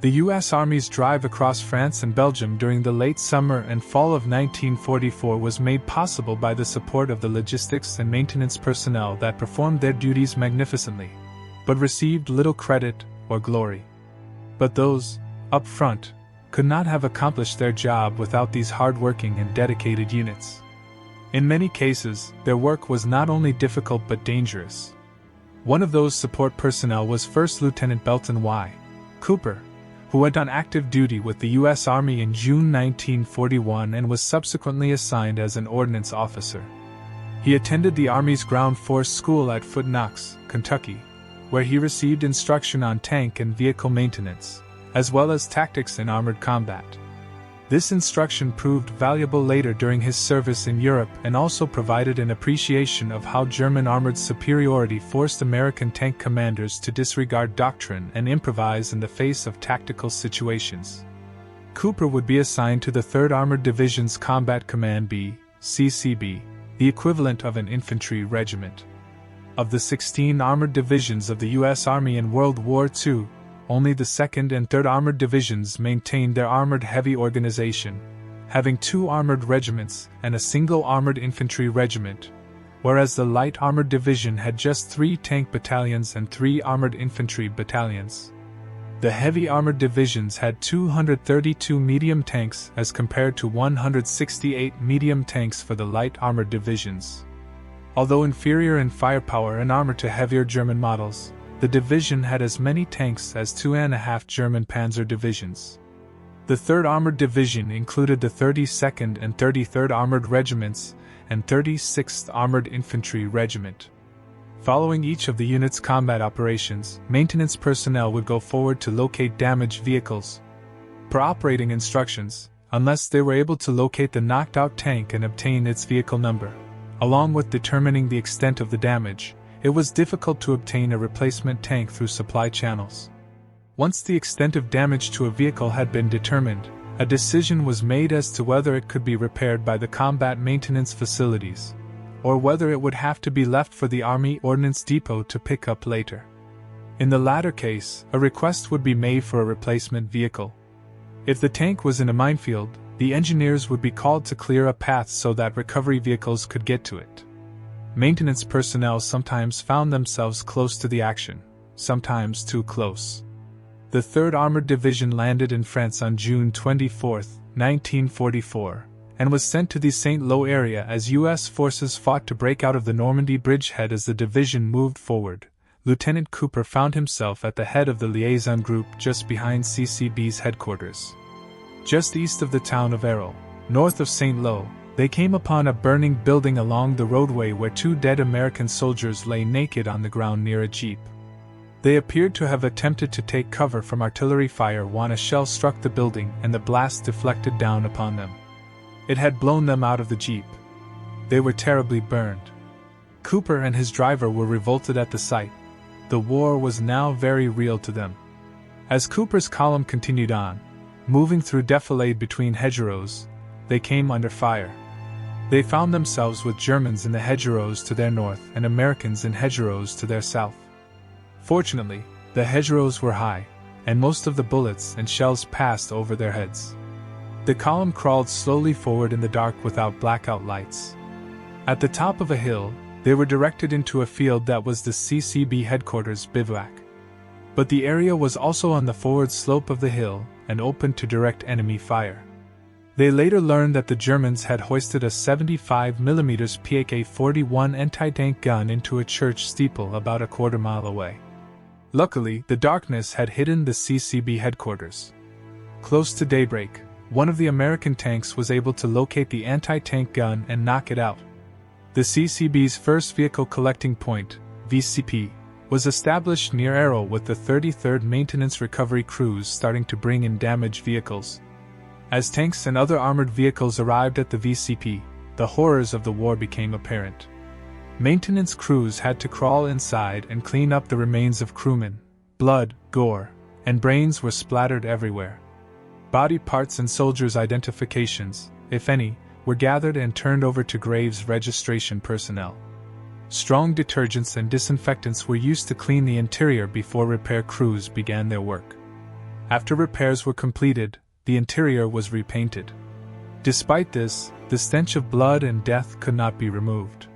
The U.S. Army's drive across France and Belgium during the late summer and fall of 1944 was made possible by the support of the logistics and maintenance personnel that performed their duties magnificently, but received little credit or glory. But those, up front, could not have accomplished their job without these hard-working and dedicated units. In many cases, their work was not only difficult but dangerous. One of those support personnel was First Lieutenant Belton Cooper, who went on active duty with the U.S. Army in June 1941 and was subsequently assigned as an ordnance officer. He attended the Army's Ground Force School at Fort Knox, Kentucky, where he received instruction on tank and vehicle maintenance, as well as tactics in armored combat. This instruction proved valuable later during his service in Europe and also provided an appreciation of how German armored superiority forced American tank commanders to disregard doctrine and improvise in the face of tactical situations. Cooper would be assigned to the 3rd Armored Division's Combat Command B, CCB, the equivalent of an infantry regiment. Of the 16 armored divisions of the U.S. Army in World War II, only the 2nd and 3rd Armored Divisions maintained their armored heavy organization, having 2 armored regiments and a single armored infantry regiment, whereas the Light Armored Division had just 3 tank battalions and 3 armored infantry battalions. The Heavy Armored Divisions had 232 medium tanks as compared to 168 medium tanks for the Light Armored Divisions. Although inferior in firepower and armor to heavier German models, the division had as many tanks as 2.5 German panzer divisions. The 3rd Armored Division included the 32nd and 33rd Armored Regiments and 36th Armored Infantry Regiment. Following each of the unit's combat operations, maintenance personnel would go forward to locate damaged vehicles. Per operating instructions, unless they were able to locate the knocked-out tank and obtain its vehicle number, along with determining the extent of the damage, it was difficult to obtain a replacement tank through supply channels. Once the extent of damage to a vehicle had been determined, a decision was made as to whether it could be repaired by the combat maintenance facilities, or whether it would have to be left for the Army Ordnance Depot to pick up later. In the latter case, a request would be made for a replacement vehicle. If the tank was in a minefield, the engineers would be called to clear a path so that recovery vehicles could get to it. Maintenance personnel sometimes found themselves close to the action, sometimes too close. The 3rd Armored Division landed in France on June 24, 1944, and was sent to the St. Lo area as U.S. forces fought to break out of the Normandy bridgehead. As the division moved forward, Lieutenant Cooper found himself at the head of the liaison group just behind CCB's headquarters. Just east of the town of Arles, north of St. Lo, they came upon a burning building along the roadway where 2 dead American soldiers lay naked on the ground near a jeep. They appeared to have attempted to take cover from artillery fire when a shell struck the building and the blast deflected down upon them. It had blown them out of the jeep. They were terribly burned. Cooper and his driver were revolted at the sight. The war was now very real to them. As Cooper's column continued on, moving through defilade between hedgerows, they came under fire. They found themselves with Germans in the hedgerows to their north and Americans in hedgerows to their south. Fortunately, the hedgerows were high, and most of the bullets and shells passed over their heads. The column crawled slowly forward in the dark without blackout lights. At the top of a hill, they were directed into a field that was the CCB headquarters bivouac. But the area was also on the forward slope of the hill and open to direct enemy fire. They later learned that the Germans had hoisted a 75mm PK-41 anti-tank gun into a church steeple about a quarter-mile away. Luckily, the darkness had hidden the CCB headquarters. Close to daybreak, one of the American tanks was able to locate the anti-tank gun and knock it out. The CCB's first vehicle collecting point, VCP, was established near Arles with the 33rd Maintenance Recovery Crews starting to bring in damaged vehicles. As tanks and other armored vehicles arrived at the VCP, the horrors of the war became apparent. Maintenance crews had to crawl inside and clean up the remains of crewmen. Blood, gore, and brains were splattered everywhere. Body parts and soldiers' identifications, if any, were gathered and turned over to graves registration personnel. Strong detergents and disinfectants were used to clean the interior before repair crews began their work. After repairs were completed, the interior was repainted. Despite this, the stench of blood and death could not be removed.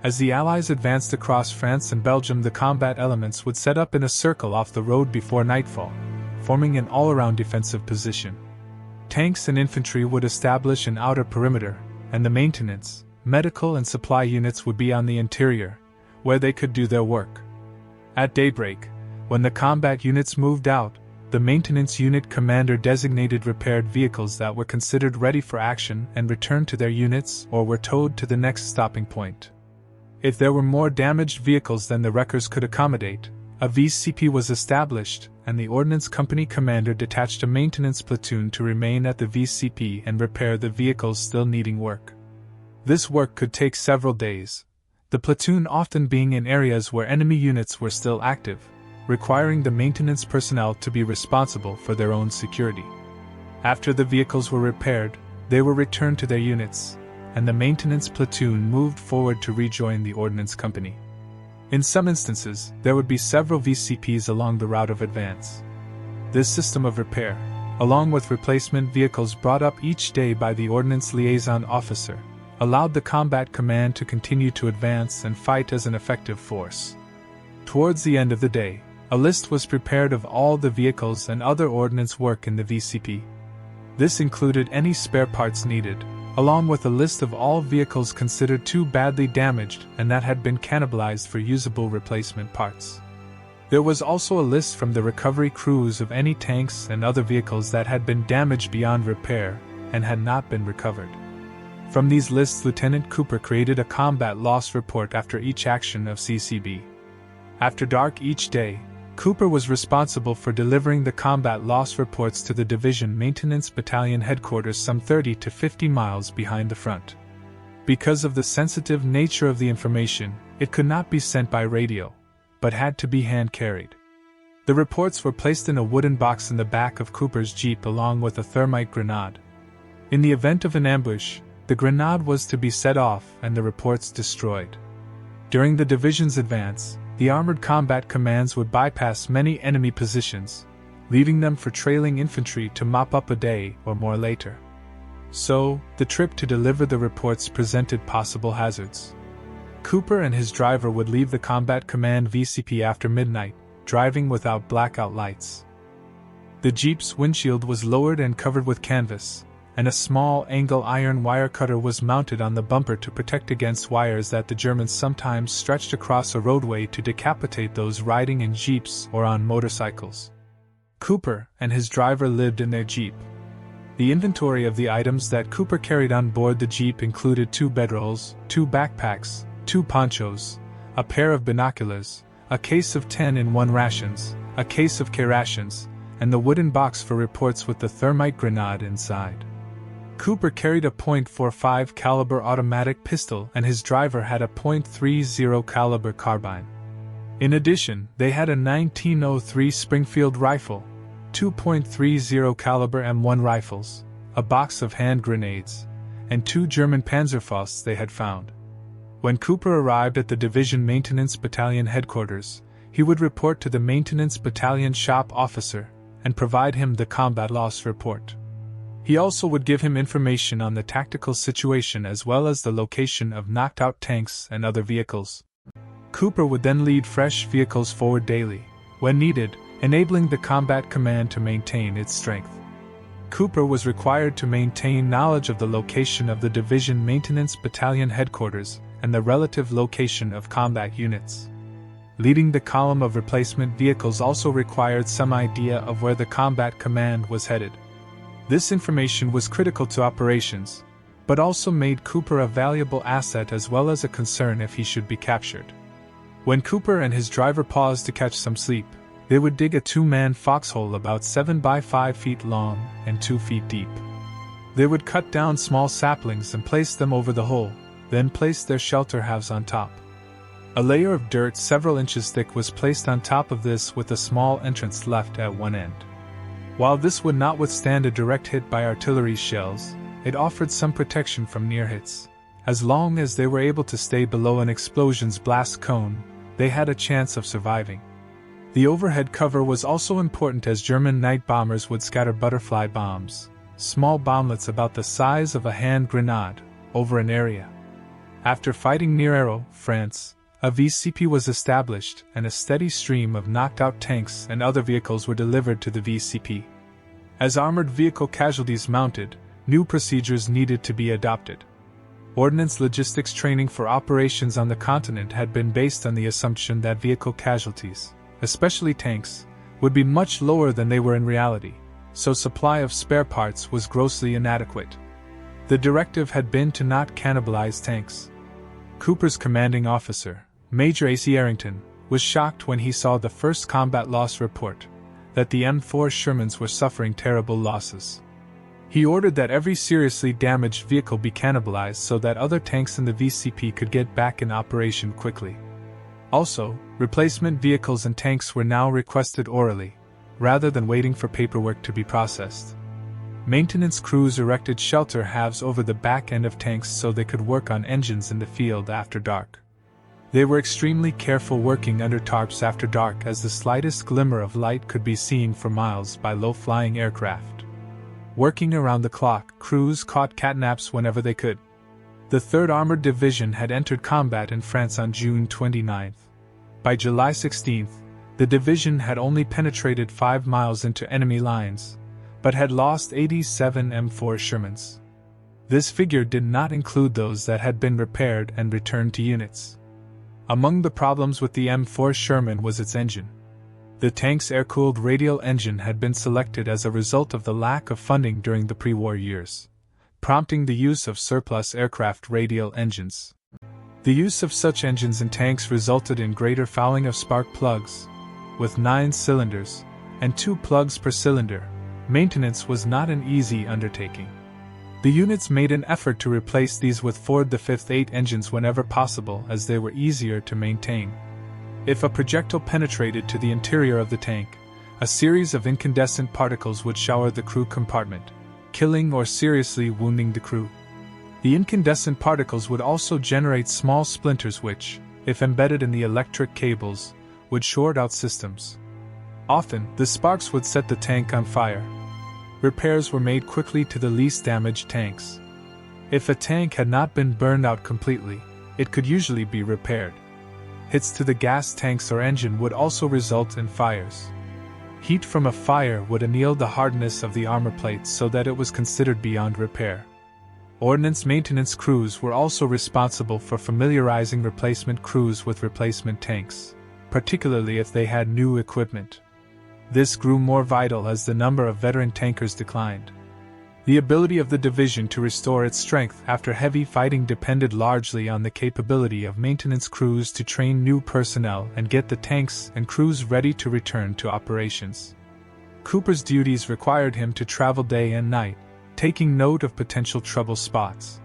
As the Allies advanced across France and Belgium, the combat elements would set up in a circle off the road before nightfall, forming an all-around defensive position. Tanks and infantry would establish an outer perimeter, and the maintenance, medical and supply units would be on the interior, where they could do their work. At daybreak, when the combat units moved out, the maintenance unit commander designated repaired vehicles that were considered ready for action and returned to their units or were towed to the next stopping point. If there were more damaged vehicles than the wreckers could accommodate, a VCP was established, and the Ordnance Company commander detached a maintenance platoon to remain at the VCP and repair the vehicles still needing work. This work could take several days, the platoon often being in areas where enemy units were still active, requiring the maintenance personnel to be responsible for their own security. After the vehicles were repaired, they were returned to their units, and the maintenance platoon moved forward to rejoin the Ordnance Company. In some instances, there would be several VCPs along the route of advance. This system of repair, along with replacement vehicles brought up each day by the Ordnance Liaison Officer, allowed the combat command to continue to advance and fight as an effective force. Towards the end of the day, a list was prepared of all the vehicles and other ordnance work in the VCP. This included any spare parts needed, along with a list of all vehicles considered too badly damaged and that had been cannibalized for usable replacement parts. There was also a list from the recovery crews of any tanks and other vehicles that had been damaged beyond repair and had not been recovered. From these lists, Lieutenant Cooper created a combat loss report after each action of CCB. After dark each day, Cooper was responsible for delivering the combat loss reports to the Division Maintenance Battalion headquarters some 30 to 50 miles behind the front. Because of the sensitive nature of the information, it could not be sent by radio, but had to be hand-carried. The reports were placed in a wooden box in the back of Cooper's Jeep along with a thermite grenade. In the event of an ambush, the grenade was to be set off and the reports destroyed. During the division's advance, the armored combat commands would bypass many enemy positions, leaving them for trailing infantry to mop up a day or more later. So, the trip to deliver the reports presented possible hazards. Cooper and his driver would leave the combat command VCP after midnight, driving without blackout lights. The Jeep's windshield was lowered and covered with canvas, and a small angle iron wire cutter was mounted on the bumper to protect against wires that the Germans sometimes stretched across a roadway to decapitate those riding in jeeps or on motorcycles. Cooper and his driver lived in their Jeep. The inventory of the items that Cooper carried on board the Jeep included 2 bedrolls, 2 backpacks, 2 ponchos, a pair of binoculars, a case of 10-in-1 rations, a case of K rations, and the wooden box for reports with the thermite grenade inside. Cooper carried a .45 caliber automatic pistol and his driver had a .30 caliber carbine. In addition, they had a 1903 Springfield rifle, 2 .30 caliber M1 rifles, a box of hand grenades, and 2 German Panzerfausts they had found. When Cooper arrived at the Division Maintenance Battalion headquarters, he would report to the Maintenance Battalion shop officer and provide him the combat loss report. He also would give him information on the tactical situation as well as the location of knocked-out tanks and other vehicles. Cooper would then lead fresh vehicles forward daily, when needed, enabling the combat command to maintain its strength. Cooper was required to maintain knowledge of the location of the Division Maintenance Battalion headquarters and the relative location of combat units. Leading the column of replacement vehicles also required some idea of where the combat command was headed. This information was critical to operations, but also made Cooper a valuable asset as well as a concern if he should be captured. When Cooper and his driver paused to catch some sleep, they would dig a 2-man foxhole about 7 by 5 feet long and 2 feet deep. They would cut down small saplings and place them over the hole, then place their shelter halves on top. A layer of dirt several inches thick was placed on top of this with a small entrance left at one end. While this would not withstand a direct hit by artillery shells, it offered some protection from near hits. As long as they were able to stay below an explosion's blast cone, they had a chance of surviving. The overhead cover was also important as German night bombers would scatter butterfly bombs, small bomblets about the size of a hand grenade, over an area. After fighting near Arrow, France, a VCP was established and a steady stream of knocked-out tanks and other vehicles were delivered to the VCP. As armored vehicle casualties mounted, new procedures needed to be adopted. Ordnance logistics training for operations on the continent had been based on the assumption that vehicle casualties, especially tanks, would be much lower than they were in reality, so supply of spare parts was grossly inadequate. The directive had been to not cannibalize tanks. Cooper's commanding officer, Major A.C. Arrington, was shocked when he saw the first combat loss report, that the M4 Shermans were suffering terrible losses. He ordered that every seriously damaged vehicle be cannibalized so that other tanks in the VCP could get back in operation quickly. Also, replacement vehicles and tanks were now requested orally, rather than waiting for paperwork to be processed. Maintenance crews erected shelter halves over the back end of tanks so they could work on engines in the field after dark. They were extremely careful working under tarps after dark as the slightest glimmer of light could be seen for miles by low-flying aircraft. Working around the clock, crews caught catnaps whenever they could. The 3rd Armored Division had entered combat in France on June 29. By July 16, the division had only penetrated 5 miles into enemy lines, but had lost 87 M4 Shermans. This figure did not include those that had been repaired and returned to units. Among the problems with the M4 Sherman was its engine. The tank's air-cooled radial engine had been selected as a result of the lack of funding during the pre-war years, prompting the use of surplus aircraft radial engines. The use of such engines in tanks resulted in greater fouling of spark plugs. With 9 cylinders, and 2 plugs per cylinder, maintenance was not an easy undertaking. The units made an effort to replace these with Ford V 8 engines whenever possible as they were easier to maintain. If a projectile penetrated to the interior of the tank, a series of incandescent particles would shower the crew compartment, killing or seriously wounding the crew. The incandescent particles would also generate small splinters which, if embedded in the electric cables, would short out systems. Often, the sparks would set the tank on fire. Repairs were made quickly to the least damaged tanks. If a tank had not been burned out completely, it could usually be repaired. Hits to the gas tanks or engine would also result in fires. Heat from a fire would anneal the hardness of the armor plates so that it was considered beyond repair. Ordnance maintenance crews were also responsible for familiarizing replacement crews with replacement tanks, particularly if they had new equipment. This grew more vital as the number of veteran tankers declined. The ability of the division to restore its strength after heavy fighting depended largely on the capability of maintenance crews to train new personnel and get the tanks and crews ready to return to operations. Cooper's duties required him to travel day and night, taking note of potential trouble spots.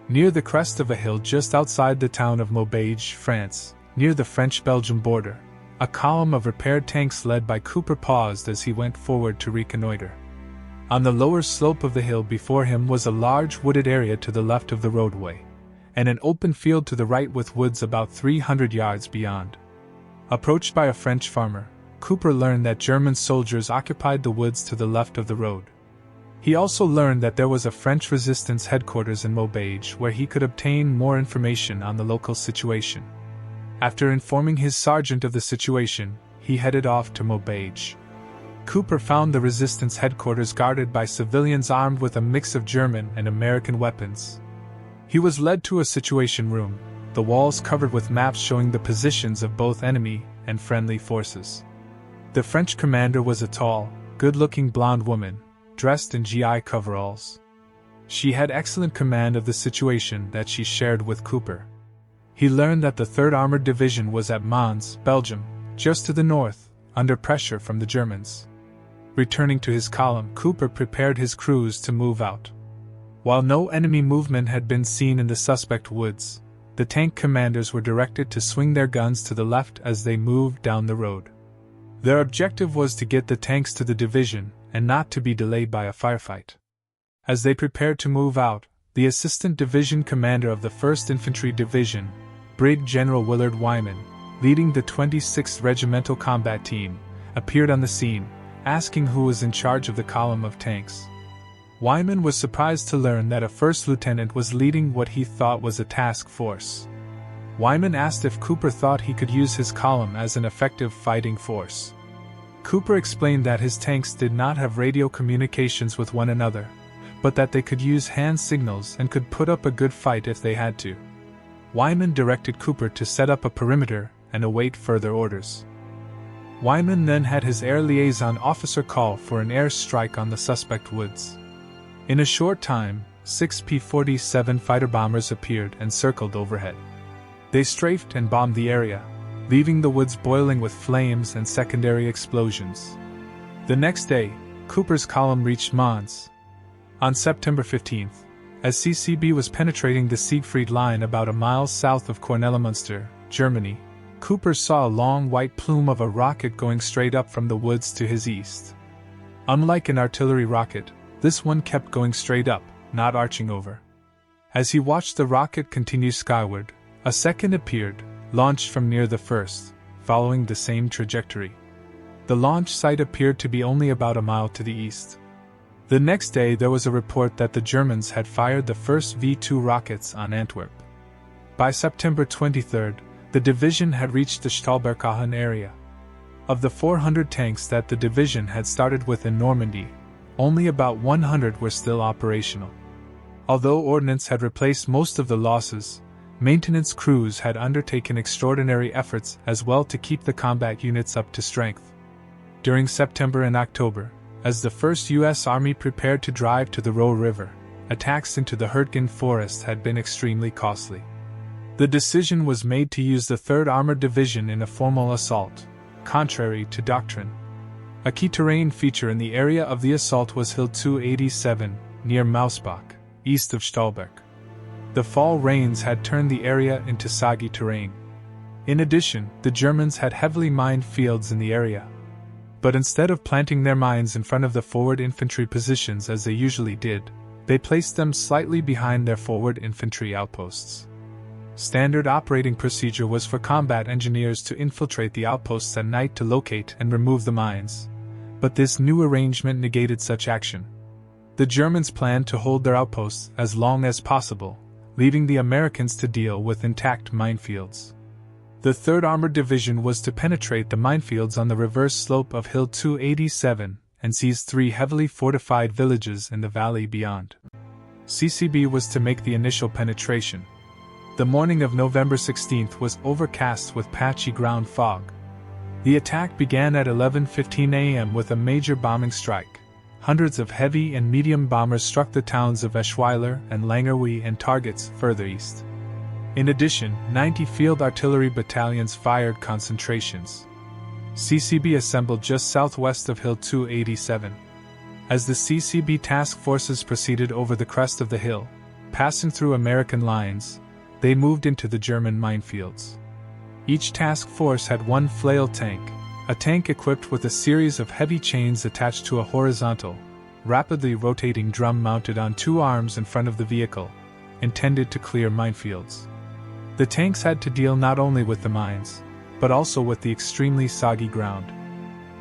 Near the crest of a hill just outside the town of Maubeuge, France, near the French-Belgian border, a column of repaired tanks led by Cooper paused as he went forward to reconnoiter. On the lower slope of the hill before him was a large wooded area to the left of the roadway, and an open field to the right with woods about 300 yards beyond. Approached by a French farmer, Cooper learned that German soldiers occupied the woods to the left of the road. He also learned that there was a French resistance headquarters in Maubeuge where he could obtain more information on the local situation. After informing his sergeant of the situation, he headed off to Maubeuge. Cooper found the resistance headquarters guarded by civilians armed with a mix of German and American weapons. He was led to a situation room, the walls covered with maps showing the positions of both enemy and friendly forces. The French commander was a tall, good-looking blonde woman, dressed in GI coveralls. She had excellent command of the situation that she shared with Cooper. He learned that the 3rd Armored Division was at Mons, Belgium, just to the north, under pressure from the Germans. Returning to his column, Cooper prepared his crews to move out. While no enemy movement had been seen in the suspect woods, the tank commanders were directed to swing their guns to the left as they moved down the road. Their objective was to get the tanks to the division and not to be delayed by a firefight. As they prepared to move out, the assistant division commander of the 1st Infantry Division, Brig General Willard Wyman, leading the 26th Regimental Combat Team, appeared on the scene, asking who was in charge of the column of tanks. Wyman was surprised to learn that a first lieutenant was leading what he thought was a task force. Wyman asked if Cooper thought he could use his column as an effective fighting force. Cooper explained that his tanks did not have radio communications with one another, but that they could use hand signals and could put up a good fight if they had to. Wyman directed Cooper to set up a perimeter and await further orders. Wyman then had his air liaison officer call for an air strike on the suspect woods. In a short time, 6 P-47 fighter bombers appeared and circled overhead. They strafed and bombed the area, leaving the woods boiling with flames and secondary explosions. The next day, Cooper's column reached Mons. On September 15th, as CCB was penetrating the Siegfried Line about a mile south of Kornelimünster, Germany, Cooper saw a long white plume of a rocket going straight up from the woods to his east. Unlike an artillery rocket, this one kept going straight up, not arching over. As he watched the rocket continue skyward, a second appeared, launched from near the first, following the same trajectory. The launch site appeared to be only about a mile to the east. The next day there was a report that the Germans had fired the first V-2 rockets on Antwerp. By September 23, the division had reached the Stahlberghafen area. Of the 400 tanks that the division had started with in Normandy, only about 100 were still operational. Although Ordnance had replaced most of the losses, maintenance crews had undertaken extraordinary efforts as well to keep the combat units up to strength. During September and October, as the 1st U.S. Army prepared to drive to the Roe River, attacks into the Hürtgen Forest had been extremely costly. The decision was made to use the 3rd Armored Division in a formal assault, contrary to doctrine. A key terrain feature in the area of the assault was Hill 287, near Mausbach, east of Stahlberg. The fall rains had turned the area into soggy terrain. In addition, the Germans had heavily mined fields in the area. But instead of planting their mines in front of the forward infantry positions as they usually did, they placed them slightly behind their forward infantry outposts. Standard operating procedure was for combat engineers to infiltrate the outposts at night to locate and remove the mines, but this new arrangement negated such action. The Germans planned to hold their outposts as long as possible, leaving the Americans to deal with intact minefields. The 3rd Armored Division was to penetrate the minefields on the reverse slope of Hill 287 and seize 3 heavily fortified villages in the valley beyond. CCB was to make the initial penetration. The morning of November 16th was overcast with patchy ground fog. The attack began at 11:15 a.m. with a major bombing strike. Hundreds of heavy and medium bombers struck the towns of Eschweiler and Langerwehe and targets further east. In addition, 90 field artillery battalions fired concentrations. CCB assembled just southwest of Hill 287. As the CCB task forces proceeded over the crest of the hill, passing through American lines, they moved into the German minefields. Each task force had one flail tank, a tank equipped with a series of heavy chains attached to a horizontal, rapidly rotating drum mounted on 2 arms in front of the vehicle, intended to clear minefields. The tanks had to deal not only with the mines, but also with the extremely soggy ground.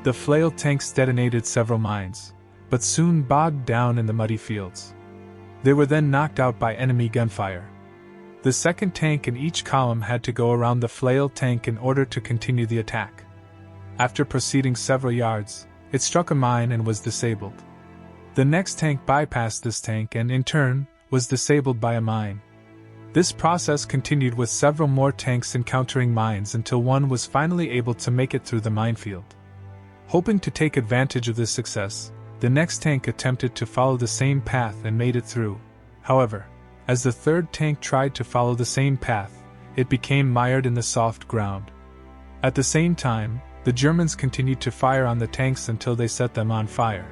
The flail tanks detonated several mines, but soon bogged down in the muddy fields. They were then knocked out by enemy gunfire. The second tank in each column had to go around the flail tank in order to continue the attack. After proceeding several yards, it struck a mine and was disabled. The next tank bypassed this tank and, in turn, was disabled by a mine. This process continued with several more tanks encountering mines until one was finally able to make it through the minefield. Hoping to take advantage of this success, the next tank attempted to follow the same path and made it through. However, as the third tank tried to follow the same path, it became mired in the soft ground. At the same time, the Germans continued to fire on the tanks until they set them on fire.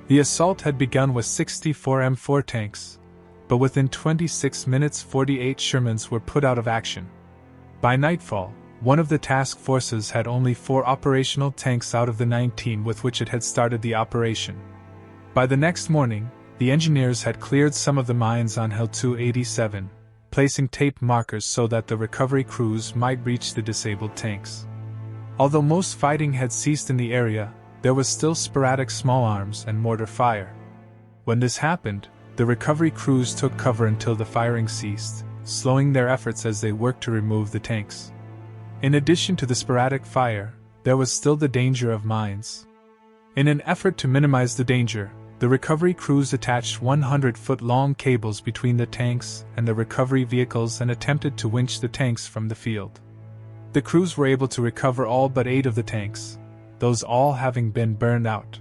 The assault had begun with 64 M4 tanks, but within 26 minutes 48 Shermans were put out of action. By nightfall, one of the task forces had only 4 operational tanks out of the 19 with which it had started the operation. By the next morning, the engineers had cleared some of the mines on Hill 287, placing tape markers so that the recovery crews might reach the disabled tanks. Although most fighting had ceased in the area, there was still sporadic small arms and mortar fire. When this happened, the recovery crews took cover until the firing ceased, slowing their efforts as they worked to remove the tanks. In addition to the sporadic fire, there was still the danger of mines. In an effort to minimize the danger, the recovery crews attached 100-foot-long cables between the tanks and the recovery vehicles and attempted to winch the tanks from the field. The crews were able to recover all but 8 of the tanks, those all having been burned out.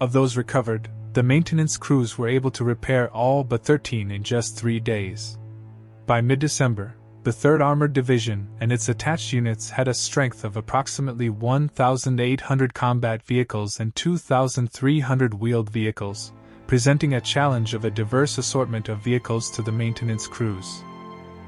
Of those recovered, the maintenance crews were able to repair all but 13 in just 3 days. By mid-December, the 3rd Armored Division and its attached units had a strength of approximately 1,800 combat vehicles and 2,300 wheeled vehicles, presenting a challenge of a diverse assortment of vehicles to the maintenance crews.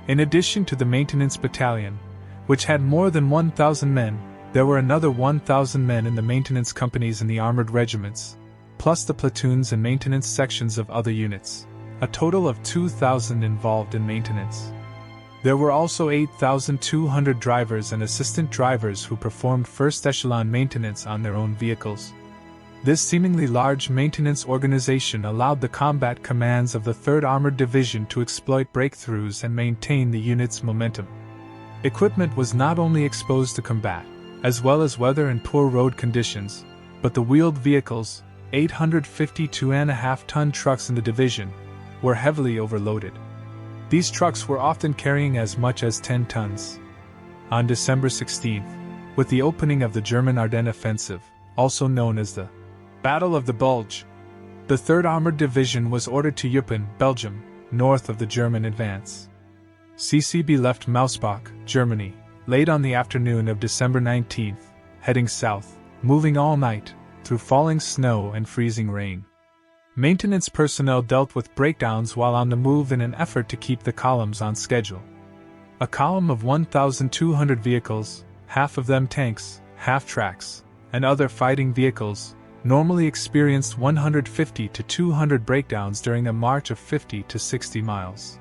In addition to the maintenance battalion, which had more than 1,000 men, there were another 1,000 men in the maintenance companies and the armored regiments, plus the platoons and maintenance sections of other units, a total of 2,000 involved in maintenance. There were also 8,200 drivers and assistant drivers who performed first echelon maintenance on their own vehicles. This seemingly large maintenance organization allowed the combat commands of the 3rd Armored Division to exploit breakthroughs and maintain the unit's momentum. Equipment was not only exposed to combat, as well as weather and poor road conditions, but the wheeled vehicles, 852.5-ton trucks in the division, were heavily overloaded. These trucks were often carrying as much as 10 tons. On December 16th, with the opening of the German Ardennes Offensive, also known as the Battle of the Bulge, the 3rd Armored Division was ordered to Hürtgen, Belgium, north of the German advance. CCB left Mausbach, Germany, late on the afternoon of December 19th, heading south, moving all night, through falling snow and freezing rain. Maintenance personnel dealt with breakdowns while on the move in an effort to keep the columns on schedule. A column of 1,200 vehicles, half of them tanks, half-tracks, and other fighting vehicles, normally experienced 150 to 200 breakdowns during a march of 50 to 60 miles.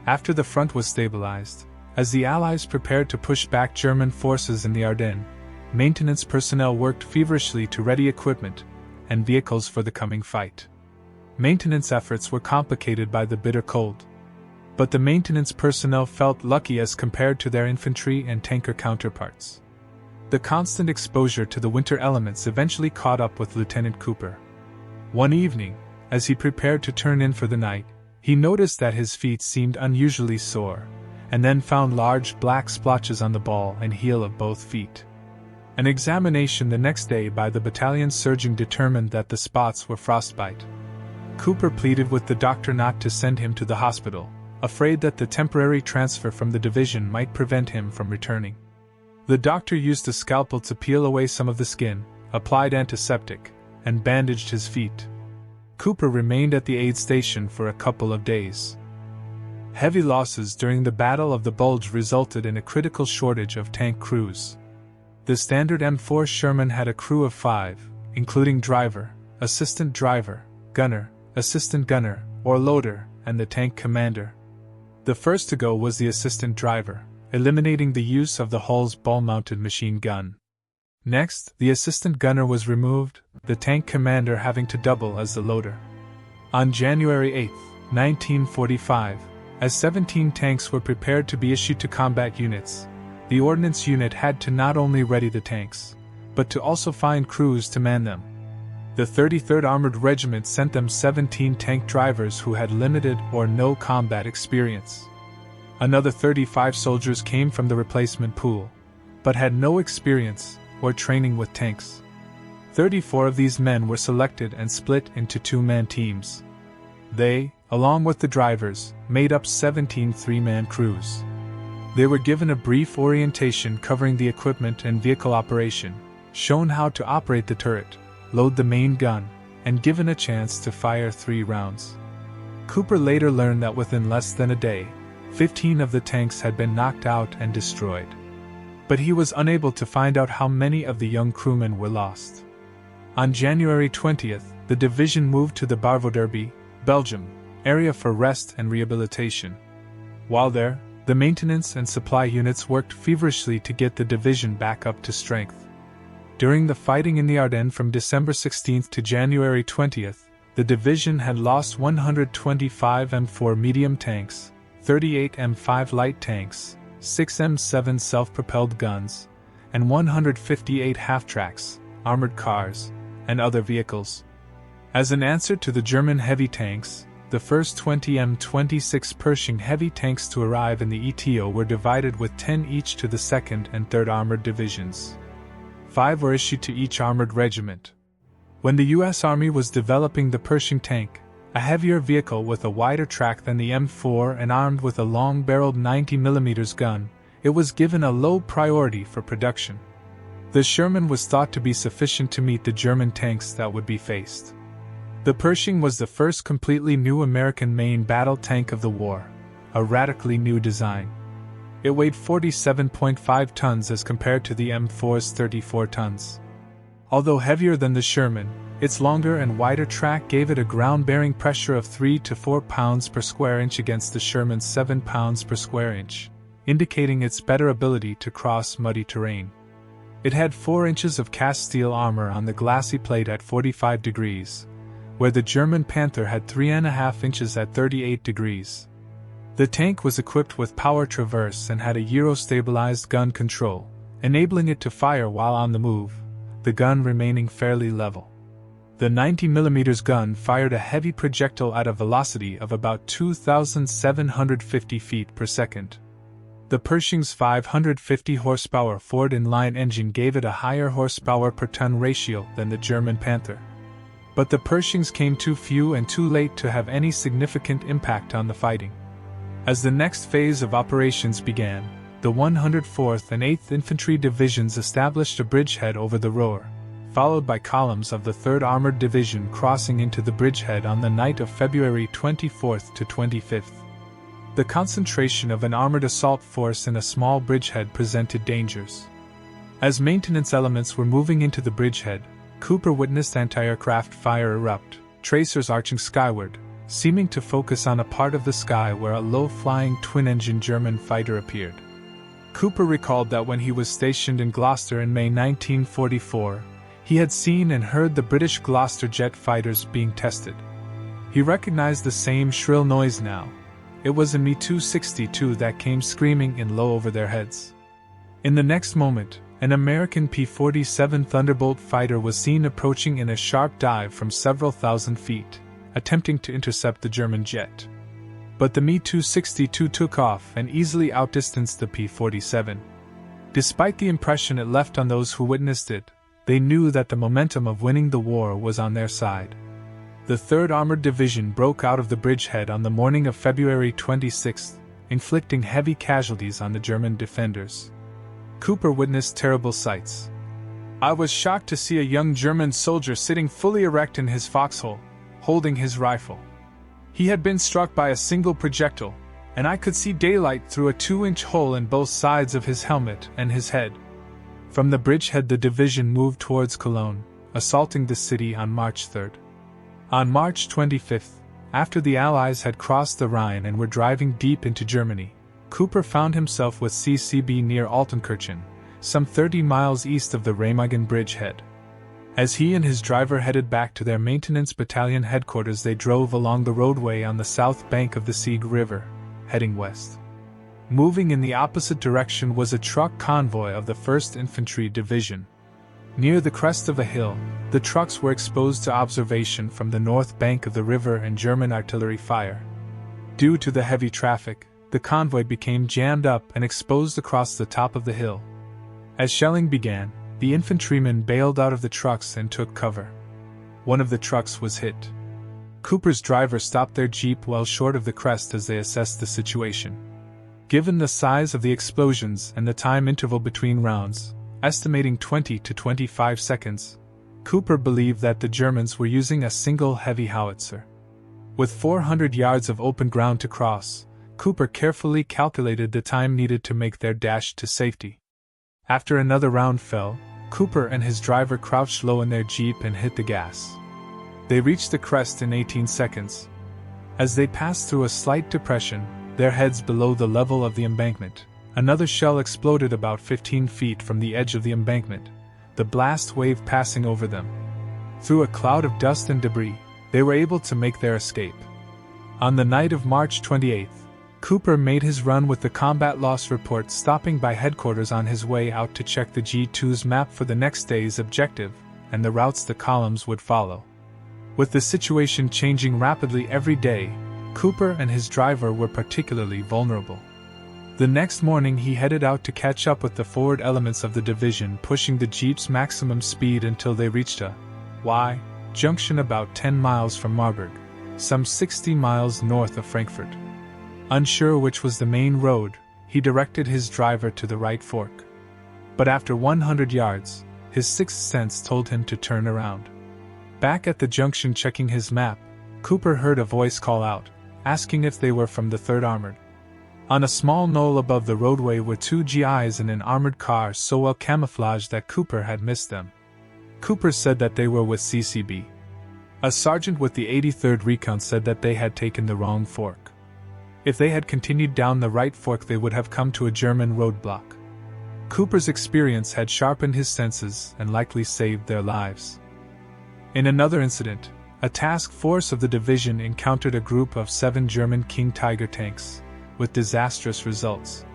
After the front was stabilized, as the Allies prepared to push back German forces in the Ardennes, maintenance personnel worked feverishly to ready equipment and vehicles for the coming fight. Maintenance efforts were complicated by the bitter cold, but the maintenance personnel felt lucky as compared to their infantry and tanker counterparts. The constant exposure to the winter elements eventually caught up with Lieutenant Cooper. One evening, as he prepared to turn in for the night, he noticed that his feet seemed unusually sore, and then found large black splotches on the ball and heel of both feet. An examination the next day by the battalion surgeon determined that the spots were frostbite. Cooper pleaded with the doctor not to send him to the hospital, afraid that the temporary transfer from the division might prevent him from returning. The doctor used a scalpel to peel away some of the skin, applied antiseptic, and bandaged his feet. Cooper remained at the aid station for a couple of days. Heavy losses during the Battle of the Bulge resulted in a critical shortage of tank crews. The standard M4 Sherman had a crew of 5, including driver, assistant driver, gunner, assistant gunner, or loader, and the tank commander. The first to go was the assistant driver, eliminating the use of the hull's ball-mounted machine gun. Next, the assistant gunner was removed, the tank commander having to double as the loader. On January 8, 1945, as 17 tanks were prepared to be issued to combat units, the Ordnance unit had to not only ready the tanks, but to also find crews to man them. The 33rd Armored Regiment sent them 17 tank drivers who had limited or no combat experience. Another 35 soldiers came from the replacement pool, but had no experience or training with tanks. 34 of these men were selected and split into 2-man teams. They, along with the drivers, made up 17 3-man crews. They were given a brief orientation covering the equipment and vehicle operation, shown how to operate the turret, load the main gun, and given a chance to fire 3 rounds. Cooper later learned that within less than a day, 15 of the tanks had been knocked out and destroyed. But he was unable to find out how many of the young crewmen were lost. On January 20th, the division moved to the Barvoderby, Belgium, area for rest and rehabilitation. While there, the maintenance and supply units worked feverishly to get the division back up to strength. During the fighting in the Ardennes from December 16 to January 20, the division had lost 125 M4 medium tanks, 38 M5 light tanks, 6 M7 self-propelled guns, and 158 half-tracks, armored cars, and other vehicles. As an answer to the German heavy tanks, the first 20 M26 Pershing heavy tanks to arrive in the ETO were divided with 10 each to the 2nd and 3rd Armored Divisions. 5 were issued to each armored regiment. When the U.S. Army was developing the Pershing tank, a heavier vehicle with a wider track than the M4 and armed with a long-barreled 90mm gun, it was given a low priority for production. The Sherman was thought to be sufficient to meet the German tanks that would be faced. The Pershing was the first completely new American main battle tank of the war, a radically new design. It weighed 47.5 tons as compared to the M4's 34 tons. Although heavier than the Sherman, its longer and wider track gave it a ground-bearing pressure of 3 to 4 pounds per square inch against the Sherman's 7 pounds per square inch, indicating its better ability to cross muddy terrain. It had 4 inches of cast steel armor on the glassy plate at 45 degrees, where the German Panther had 3.5 inches at 38 degrees. The tank was equipped with power traverse and had a gyro-stabilized gun control, enabling it to fire while on the move, the gun remaining fairly level. The 90mm gun fired a heavy projectile at a velocity of about 2,750 feet per second. The Pershing's 550 horsepower Ford inline engine gave it a higher horsepower per ton ratio than the German Panther. But the Pershings came too few and too late to have any significant impact on the fighting. As the next phase of operations began, the 104th and 8th Infantry Divisions established a bridgehead over the Roer, followed by columns of the 3rd Armored Division crossing into the bridgehead on the night of February 24th to 25th. The concentration of an armored assault force in a small bridgehead presented dangers. As maintenance elements were moving into the bridgehead, Cooper witnessed anti-aircraft fire erupt, tracers arching skyward, seeming to focus on a part of the sky where a low-flying twin-engine German fighter appeared. Cooper recalled that when he was stationed in Gloucester in May 1944, he had seen and heard the British Gloucester jet fighters being tested. He recognized the same shrill noise now. It was a Me-262 that came screaming in low over their heads. In the next moment, an American P-47 Thunderbolt fighter was seen approaching in a sharp dive from several thousand feet, attempting to intercept the German jet. But the Me-262 took off and easily outdistanced the P-47. Despite the impression it left on those who witnessed it, they knew that the momentum of winning the war was on their side. The 3rd Armored Division broke out of the bridgehead on the morning of February 26, inflicting heavy casualties on the German defenders. Cooper witnessed terrible sights. "I was shocked to see a young German soldier sitting fully erect in his foxhole, holding his rifle. He had been struck by a single projectile, and I could see daylight through a 2-inch hole in both sides of his helmet and his head." From the bridgehead the division moved towards Cologne, assaulting the city on March 3. On March 25, after the Allies had crossed the Rhine and were driving deep into Germany, Cooper found himself with CCB near Altenkirchen, some 30 miles east of the Remagen bridgehead. As he and his driver headed back to their maintenance battalion headquarters, they drove along the roadway on the south bank of the Sieg River, heading west. Moving in the opposite direction was a truck convoy of the 1st Infantry Division. Near the crest of a hill, the trucks were exposed to observation from the north bank of the river and German artillery fire. Due to the heavy traffic, the convoy became jammed up and exposed across the top of the hill. As shelling began, the infantrymen bailed out of the trucks and took cover. One of the trucks was hit. Cooper's driver stopped their jeep well short of the crest as they assessed the situation. Given the size of the explosions and the time interval between rounds, estimating 20 to 25 seconds, Cooper believed that the Germans were using a single heavy howitzer. With 400 yards of open ground to cross, Cooper carefully calculated the time needed to make their dash to safety. After another round fell, Cooper and his driver crouched low in their jeep and hit the gas. They reached the crest in 18 seconds. As they passed through a slight depression, their heads below the level of the embankment. Another shell exploded about 15 feet from the edge of the embankment, the blast wave passing over them. Through a cloud of dust and debris, they were able to make their escape. On the night of March 28, Cooper made his run with the combat loss report, stopping by headquarters on his way out to check the G2's map for the next day's objective and the routes the columns would follow. With the situation changing rapidly every day, Cooper and his driver were particularly vulnerable. The next morning he headed out to catch up with the forward elements of the division, pushing the jeep's maximum speed until they reached a Y junction about 10 miles from Marburg, some 60 miles north of Frankfurt. Unsure which was the main road, he directed his driver to the right fork. But after 100 yards, his sixth sense told him to turn around. Back at the junction checking his map, Cooper heard a voice call out, asking if they were from the 3rd Armored. On a small knoll above the roadway were 2 GIs in an armored car so well camouflaged that Cooper had missed them. Cooper said that they were with CCB. A sergeant with the 83rd Recon said that they had taken the wrong fork. If they had continued down the right fork, they would have come to a German roadblock. Cooper's experience had sharpened his senses and likely saved their lives. In another incident, a task force of the division encountered a group of 7 German King Tiger tanks, with disastrous results.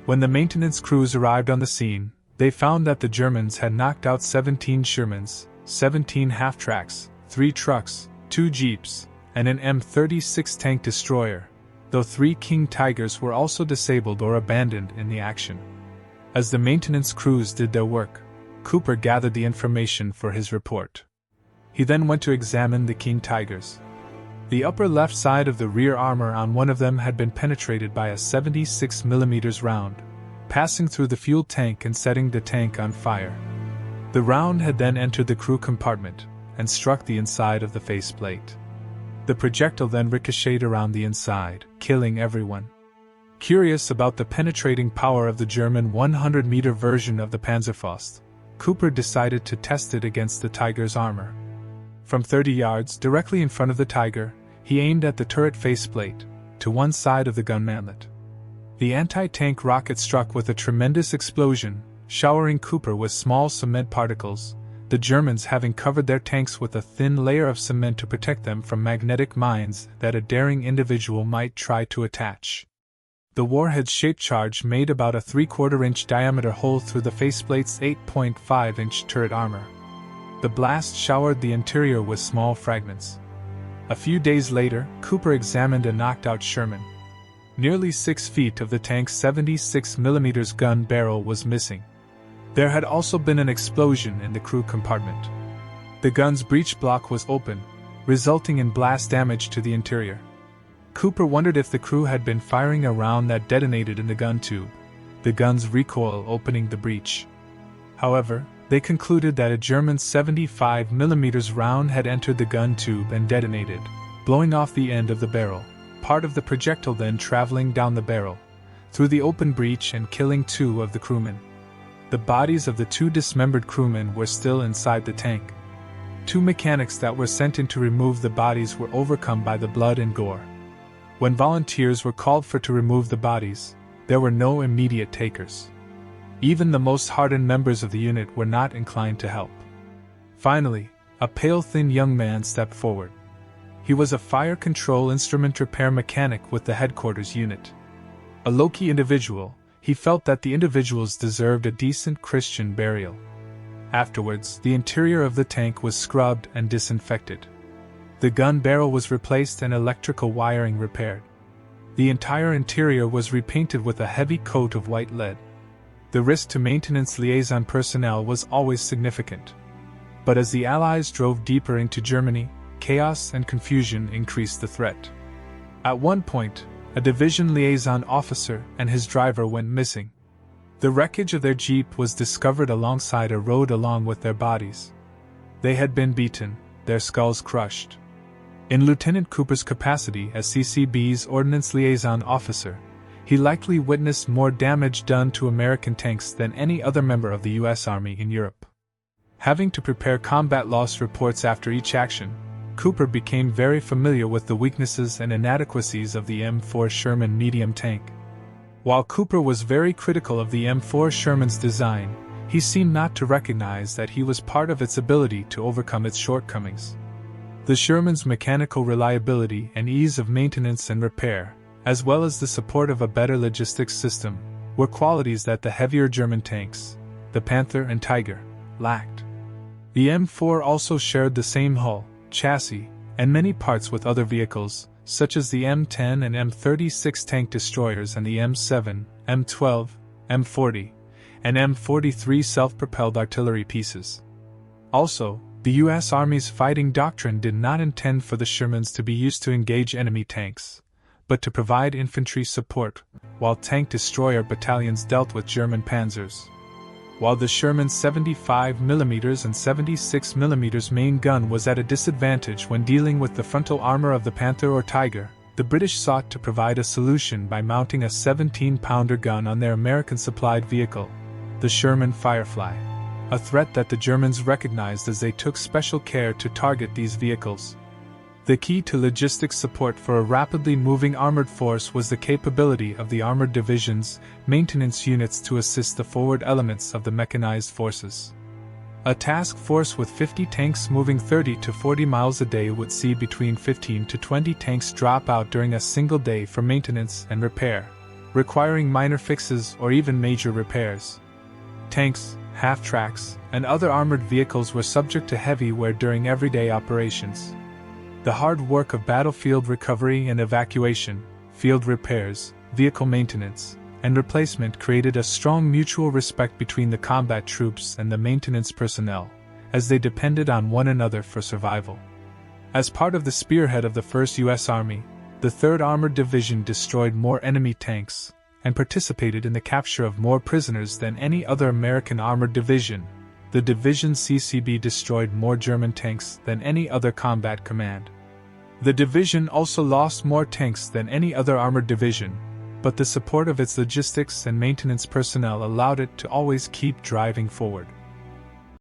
When the maintenance crews arrived on the scene, they found that the Germans had knocked out 17 Shermans, 17 half-tracks, 3 trucks, 2 jeeps, and an M36 tank destroyer, though 3 King Tigers were also disabled or abandoned in the action. As the maintenance crews did their work, Cooper gathered the information for his report. He then went to examine the King Tigers. The upper left side of the rear armor on one of them had been penetrated by a 76mm round, passing through the fuel tank and setting the tank on fire. The round had then entered the crew compartment and struck the inside of the faceplate. The projectile then ricocheted around the inside, killing everyone. Curious about the penetrating power of the German 100-meter version of the Panzerfaust, Cooper decided to test it against the Tiger's armor. From 30 yards directly in front of the Tiger, he aimed at the turret faceplate, to one side of the gun mantlet. The anti-tank rocket struck with a tremendous explosion, showering Cooper with small cement particles, the Germans having covered their tanks with a thin layer of cement to protect them from magnetic mines that a daring individual might try to attach. The warhead-shaped charge made about a 3/4-inch diameter hole through the faceplate's 8.5-inch turret armor. The blast showered the interior with small fragments. A few days later, Cooper examined a knocked-out Sherman. Nearly 6 feet of the tank's 76mm gun barrel was missing. There had also been an explosion in the crew compartment. The gun's breech block was open, resulting in blast damage to the interior. Cooper wondered if the crew had been firing a round that detonated in the gun tube, the gun's recoil opening the breech. However, they concluded that a German 75mm round had entered the gun tube and detonated, blowing off the end of the barrel, part of the projectile then traveling down the barrel, through the open breech and killing 2 of the crewmen. The bodies of the 2 dismembered crewmen were still inside the tank. 2 mechanics that were sent in to remove the bodies were overcome by the blood and gore. When volunteers were called for to remove the bodies, there were no immediate takers. Even the most hardened members of the unit were not inclined to help. Finally, a pale, thin young man stepped forward. He was a fire control instrument repair mechanic with the headquarters unit. A low-key individual, he felt that the individuals deserved a decent Christian burial. Afterwards, the interior of the tank was scrubbed and disinfected. The gun barrel was replaced and electrical wiring repaired. The entire interior was repainted with a heavy coat of white lead. The risk to maintenance liaison personnel was always significant. But as the Allies drove deeper into Germany, chaos and confusion increased the threat. At one point, a division liaison officer and his driver went missing. The wreckage of their jeep was discovered alongside a road along with their bodies. They had been beaten, their skulls crushed. In Lieutenant Cooper's capacity as CCB's Ordnance Liaison Officer, he likely witnessed more damage done to American tanks than any other member of the U.S. Army in Europe. Having to prepare combat loss reports after each action, Cooper became very familiar with the weaknesses and inadequacies of the M4 Sherman medium tank. While Cooper was very critical of the M4 Sherman's design, he seemed not to recognize that he was part of its ability to overcome its shortcomings. The Sherman's mechanical reliability and ease of maintenance and repair, as well as the support of a better logistics system, were qualities that the heavier German tanks, the Panther and Tiger, lacked. The M4 also shared the same hull, chassis, and many parts with other vehicles, such as the M10 and M36 tank destroyers and the M7, M12, M40, and M43 self-propelled artillery pieces. Also, the U.S. Army's fighting doctrine did not intend for the Shermans to be used to engage enemy tanks, but to provide infantry support, while tank destroyer battalions dealt with German panzers. While the Sherman's 75mm and 76mm main gun was at a disadvantage when dealing with the frontal armor of the Panther or Tiger, the British sought to provide a solution by mounting a 17-pounder gun on their American-supplied vehicle, the Sherman Firefly, a threat that the Germans recognized as they took special care to target these vehicles. The key to logistics support for a rapidly moving armored force was the capability of the armored divisions' maintenance units to assist the forward elements of the mechanized forces. A task force with 50 tanks moving 30 to 40 miles a day would see between 15 to 20 tanks drop out during a single day for maintenance and repair, requiring minor fixes or even major repairs. Tanks, half-tracks, and other armored vehicles were subject to heavy wear during everyday operations. The hard work of battlefield recovery and evacuation, field repairs, vehicle maintenance, and replacement created a strong mutual respect between the combat troops and the maintenance personnel, as they depended on one another for survival. As part of the spearhead of the 1st U.S. Army, the 3rd Armored Division destroyed more enemy tanks and participated in the capture of more prisoners than any other American armored division. The division's CCB destroyed more German tanks than any other combat command. The division also lost more tanks than any other armored division, but the support of its logistics and maintenance personnel allowed it to always keep driving forward.